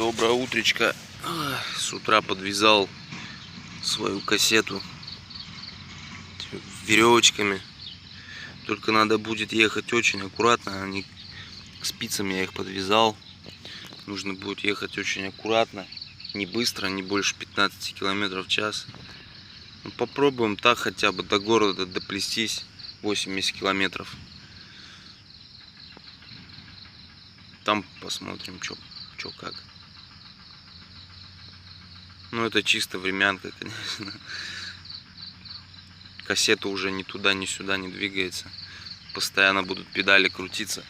Доброе утречко. С утра подвязал свою кассету веревочками. Только надо будет ехать очень аккуратно. Они спицами я их подвязал. Нужно будет ехать очень аккуратно. Не быстро, не больше 15 км в час. Ну, попробуем так хотя бы до города доплестись 80 километров. Там посмотрим, что как. Ну, это чисто времянка, конечно. Кассета уже ни туда, ни сюда не двигается. Постоянно будут педали крутиться.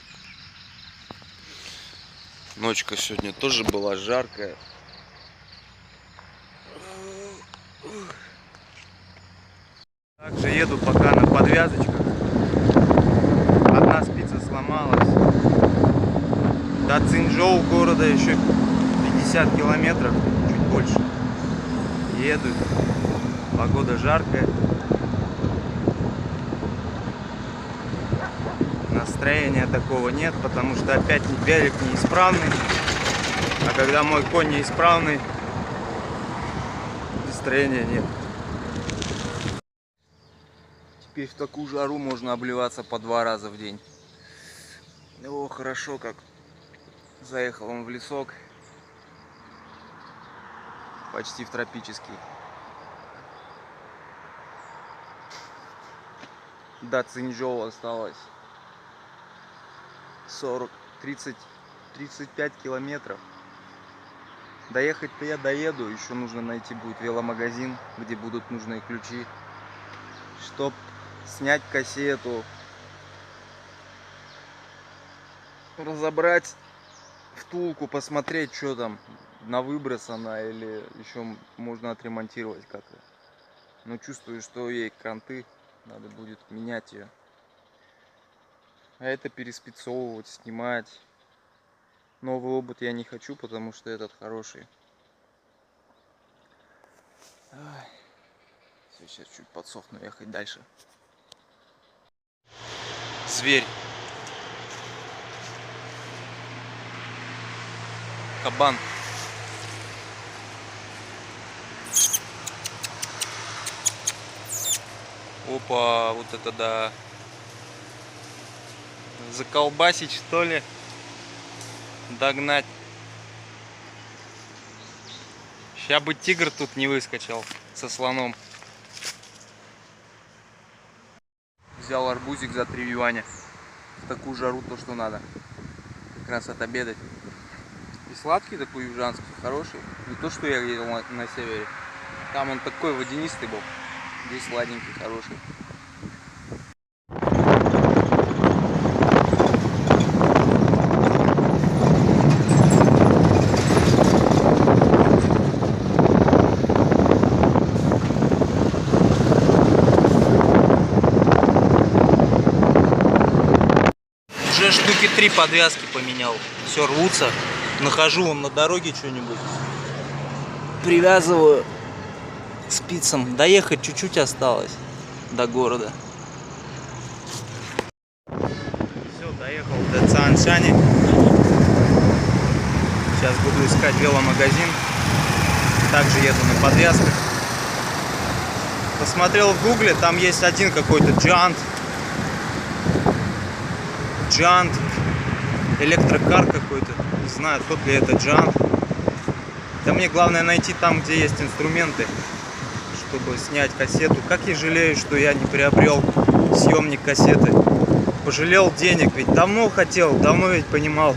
Ночка сегодня тоже была жаркая. Также еду пока на подвязочках. Одна спица сломалась. До Цзиньчжоу города еще 50 километров, чуть больше. Еду. Погода жаркая. Настроения такого нет, потому что опять велик неисправный. А когда мой конь неисправный, настроения нет. Теперь в такую жару можно обливаться по 2 раза в день. О, хорошо как. Заехал он в лесок. Почти в тропический. До Цзиньчжоу осталось 35 километров. Доехать-то я доеду. Еще нужно найти будет веломагазин, где будут нужные ключи, чтоб снять кассету, разобрать втулку, посмотреть, что там, на выброс она или еще можно отремонтировать как-то. Но чувствую, что ей кранты, надо будет менять ее. А это переспецовывать, снимать. Новый обод я не хочу, потому что этот хороший. Все, сейчас чуть подсохну, ехать дальше. Зверь. Кабан. Опа, вот это да. Заколбасить, что ли? Догнать. Сейчас бы тигр тут не выскочил со слоном. Взял арбузик за 3 юаня. В такую жару то, что надо. Как раз отобедать. И сладкий такой южанский, хороший. Не то, что я видел на севере. Там он такой водянистый был. Здесь сладенький, хороший. Уже штуки 3 подвязки поменял. Все рвутся. Нахожу вам на дороге что-нибудь. Привязываю спицам. Доехать чуть-чуть осталось до города. Все, доехал до Цзяншани. Сейчас буду искать веломагазин. Также еду на подвязках. Посмотрел в гугле, там есть один какой-то Giant электрокар какой-то. Не знаю, тот ли это Giant. Да мне главное найти там, где есть инструменты, чтобы снять кассету. Как я жалею, что я не приобрел съемник кассеты. Пожалел денег, ведь давно хотел, давно ведь понимал,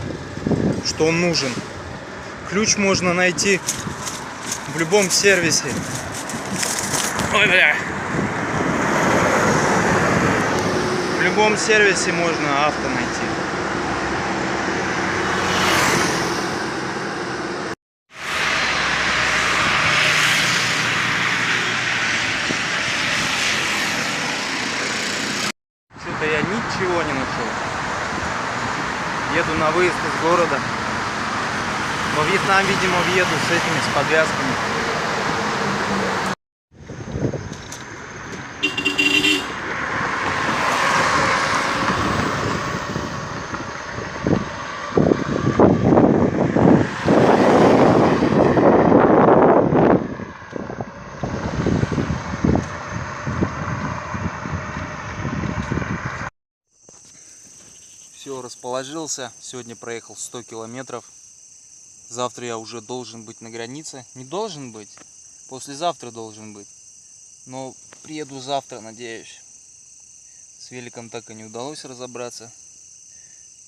что он нужен. Ключ можно найти в любом сервисе. Ой, бля. В любом сервисе можно авто найти. Что-то я ничего не нашел. Еду на выезд из города. Во Вьетнам, видимо, въеду с этими, с подвязками. расположился. Сегодня проехал 100 километров. Завтра я уже должен быть на границе. Не должен быть, послезавтра должен быть. Но приеду завтра, надеюсь. С великом так и не удалось разобраться.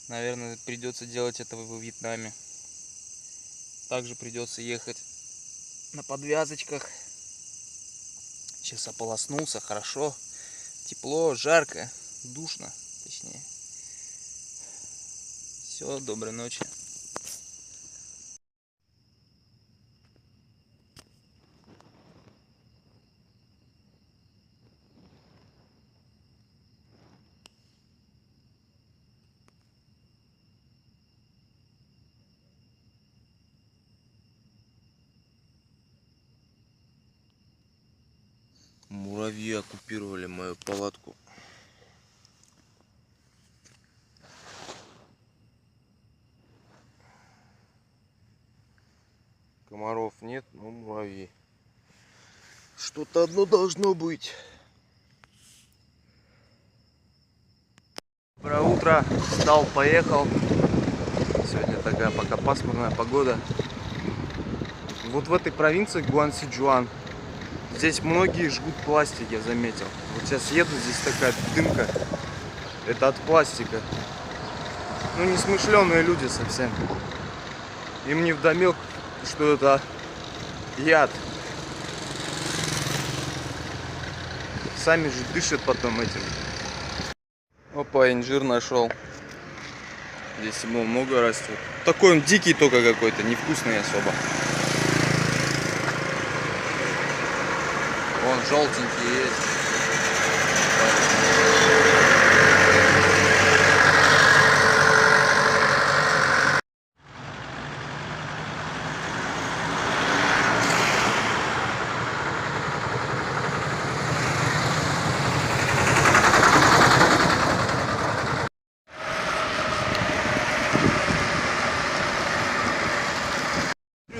Наверное, придется делать это во Вьетнаме. Также придется ехать на подвязочках. Сейчас ополоснулся, хорошо. Тепло, жарко, душно, точнее. Все, доброй ночи. Муравьи оккупировали мою палатку. Комаров нет, но муравьи. Что-то одно должно быть. Доброе утро. Встал, поехал. Сегодня такая пока пасмурная погода. Вот в этой провинции Гуансиджуан. Здесь многие жгут пластик, я заметил. Вот сейчас еду, здесь такая дымка. Это от пластика. Ну, несмышленые люди совсем. Им не вдомек, что это яд. Сами же дышат потом этим. Опа, инжир нашел. Здесь его много растет. Такой он дикий только какой-то, невкусный особо. Вон желтенький есть.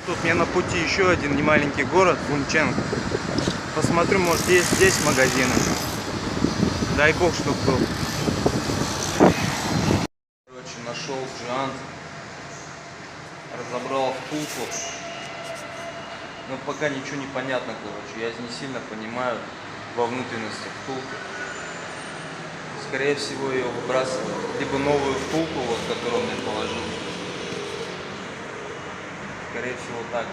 Тут мне на пути еще один немаленький город, Вунчэн. Посмотрю, может есть здесь магазины. Дай бог, чтоб был. Короче, нашел джиант. Разобрал втулку. Но пока ничего не понятно, короче. Я не сильно понимаю во внутренности втулки. Скорее всего ее выбрасываю. Либо новую втулку, вот, которую он мне положил. Скорее всего так.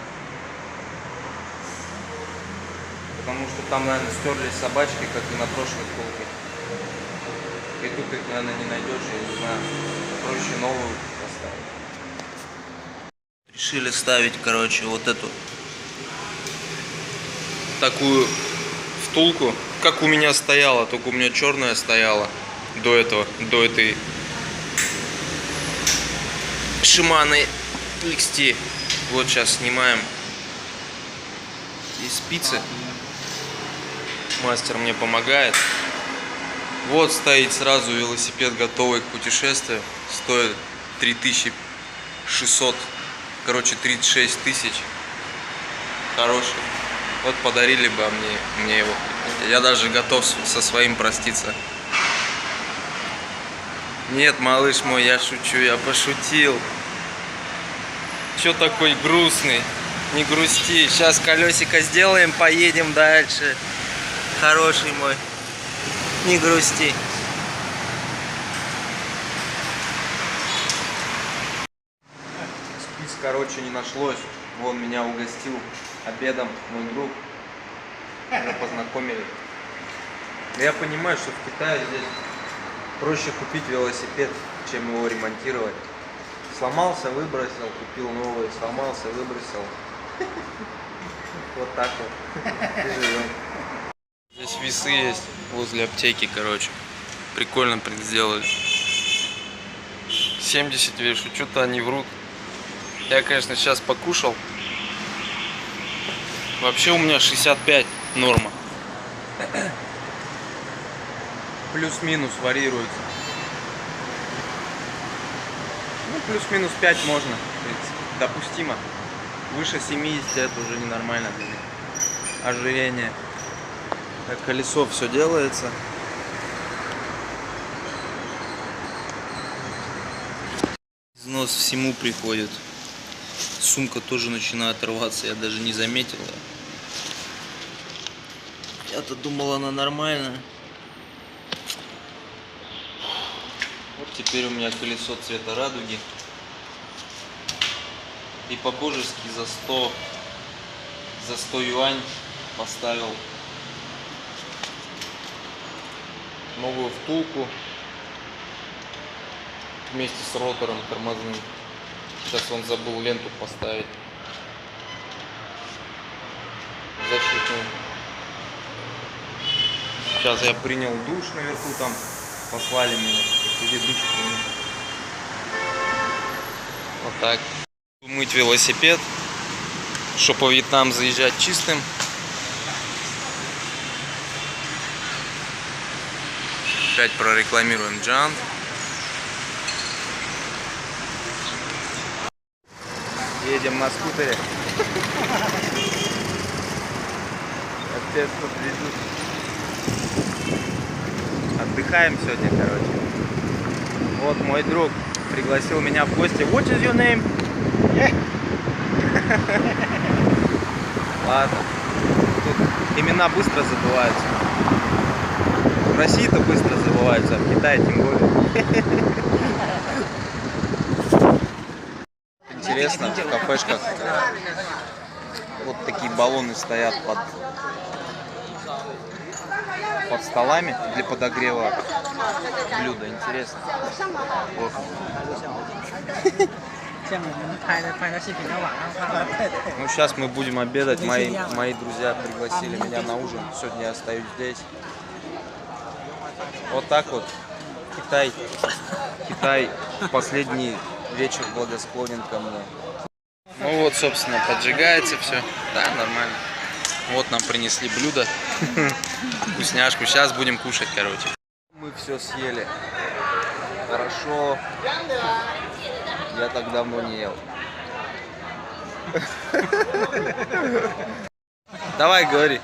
Потому что там, наверное, стерлись собачки, как и на прошлой втулке. И тут их, наверное, не найдешь, я не знаю. Проще новую поставить. Решили ставить, короче, вот эту Такую втулку, как у меня стояла, только у меня черная стояла до этого, до этой Shimano XT. Вот сейчас снимаем. и спицы. Мастер мне помогает. Вот стоит сразу велосипед, готовый к путешествию. Стоит 3600, короче 36 тысяч. Хороший. Вот подарили бы мне его. Я даже готов со своим проститься. Нет, малыш мой, я шучу, я пошутил. Чё такой грустный? Не грусти. Сейчас колесико сделаем, поедем дальше. Хороший мой. Не грусти. Спиц, короче, не нашлось. Вон меня угостил обедом мой друг. Уже познакомили. Я понимаю, что в Китае здесь проще купить велосипед, чем его ремонтировать. Сломался, выбросил, купил новый, сломался, выбросил. Вот так вот. И живем. Здесь весы есть возле аптеки, короче. Прикольно сделали. 70 вешу, что-то они врут. Я, конечно, сейчас покушал. Вообще у меня 65 норма. Плюс-минус варьируется. Ну, плюс-минус 5 можно, в принципе, допустимо. Выше 70 это уже ненормально для них. Ожирение. Так, колесо все делается. Бонус всему приходит. Сумка тоже начинает рваться, я даже не заметил. Я-то думал, она нормальная. Вот теперь у меня колесо цвета радуги. И по-божески за 100 юань поставил новую втулку вместе с ротором тормозным. Сейчас он забыл ленту поставить защитную. Сейчас я принял душ наверху, там послали меня. Иди душ прими. Вот так. Мыть велосипед, чтобы по Вьетнам заезжать чистым. Опять прорекламируем Джан. Едем на скутере. Опять подвезут. Отдыхаем сегодня, короче. Вот мой друг пригласил меня в гости. What is your name? Ладно. Тут имена быстро забываются. В России-то быстро забываются, а в Китае тем более. Интересно, в кафешках вот такие баллоны стоят под столами для подогрева блюда. Интересно. Вот. Ну, сейчас мы будем обедать. Мои друзья пригласили меня на ужин. Сегодня я остаюсь здесь. Вот так вот. Китай в последний вечер благосклонен ко мне. Ну вот, собственно, поджигается все. Да, нормально. Вот нам принесли блюдо. Вкусняшку. Сейчас будем кушать, короче. Мы все съели. Хорошо. Я так давно не ел. Давай, говори.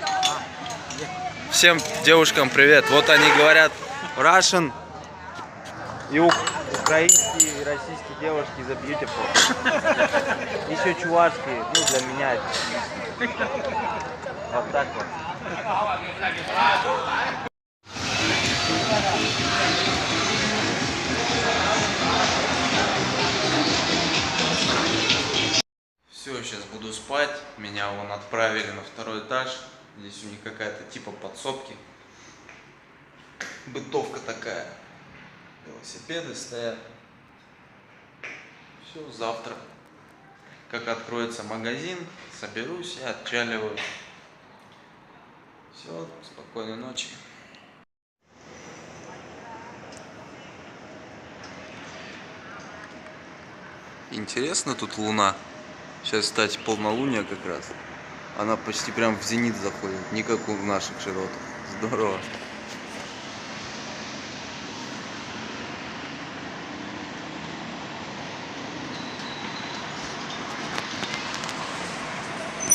Всем девушкам привет. Вот они говорят Russian и украинские и российские девушки за beautiful. Еще чувашские, ну для меня. Вот так вот. Все, сейчас буду спать. Меня вон отправили на второй этаж. Здесь у них какая-то типа подсобки. Бытовка такая. Велосипеды стоят. Все, завтра, как откроется магазин, соберусь и отчаливаю. Все, спокойной ночи. Интересно, тут луна. Сейчас, кстати, полнолуние как раз. Она почти прям в зенит заходит, не как у наших широтах. Здорово.